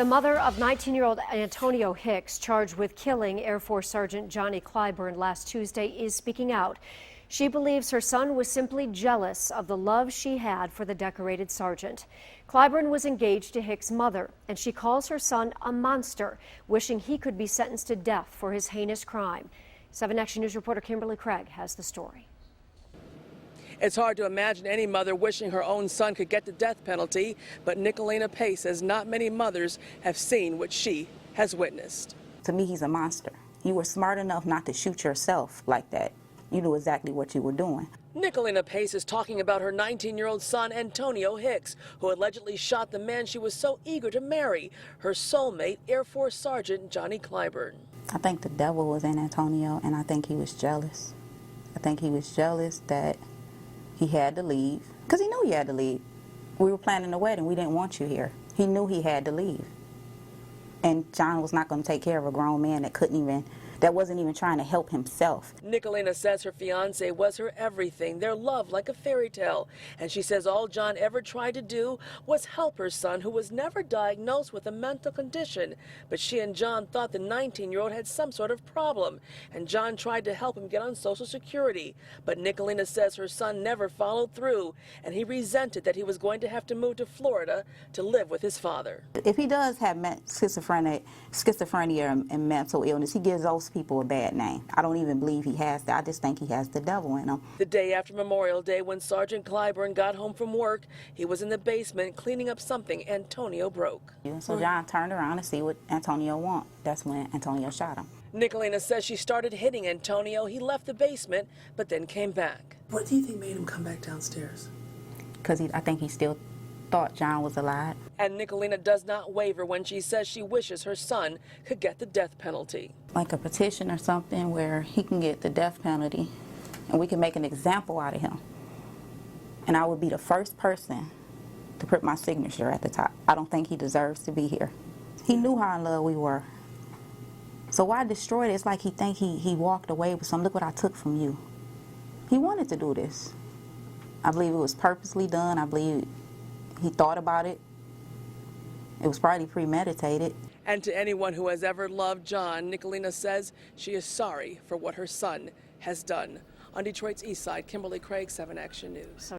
The mother of 19-year-old Antonio Hicks, charged with killing Air Force Sergeant Johnny Clyburn last Tuesday, is speaking out. She believes her son was simply jealous of the love she had for the decorated sergeant. Clyburn was engaged to Hicks' mother, and she calls her son a monster, wishing he could be sentenced to death for his heinous crime. 7 Action News reporter Kimberly Craig has the story. It's hard to imagine any mother wishing her own son could get the death penalty, but Nicolena Pace says not many mothers have seen what she has witnessed. To me, he's a monster. You were smart enough not to shoot yourself like that. You knew exactly what you were doing. Nicolena Pace is talking about her 19-year-old son, Antonio Hicks, who allegedly shot the man she was so eager to marry, her soulmate, Air Force Sergeant Johnny Clyburn. I think the devil was in Antonio, and I think he was jealous. I think he was jealous that he had to leave, because he knew he had to leave. We were planning a wedding. We didn't want you here. He knew he had to leave. And John was not going to take care of a grown man that wasn't even trying to help himself. Nicolena says her fiance was her everything, their love like a fairy tale. And she says all John ever tried to do was help her son, who was never diagnosed with a mental condition. But she and John thought the 19-year-old had some sort of problem, and John tried to help him get on Social Security. But Nicolena says her son never followed through, and he resented that he was going to have to move to Florida to live with his father. If he does have schizophrenia and mental illness, he gives those people a bad name. I don't even believe he has that. I just think he has the devil in him. The day after Memorial Day, when Sergeant Clyburn got home from work, he was in the basement cleaning up something Antonio broke. So John turned around to see what Antonio wanted. That's when Antonio shot him. Nicolena says she started hitting Antonio. He left the basement, but then came back. What do you think made him come back downstairs? Because I think he still thought John was alive. And Nicolena does not waver when she says she wishes her son could get the death penalty. Like a petition or something where he can get the death penalty and we can make an example out of him. And I would be the first person to put my signature at the top. I don't think he deserves to be here. He knew how in love we were. So why destroy it? It's like he walked away with something. Look what I took from you. He wanted to do this. I believe it was purposely done. I believe he thought about it. It was probably premeditated. And to anyone who has ever loved John, Nicolena says she is sorry for what her son has done. On Detroit's East Side, Kimberly Craig, 7 Action News.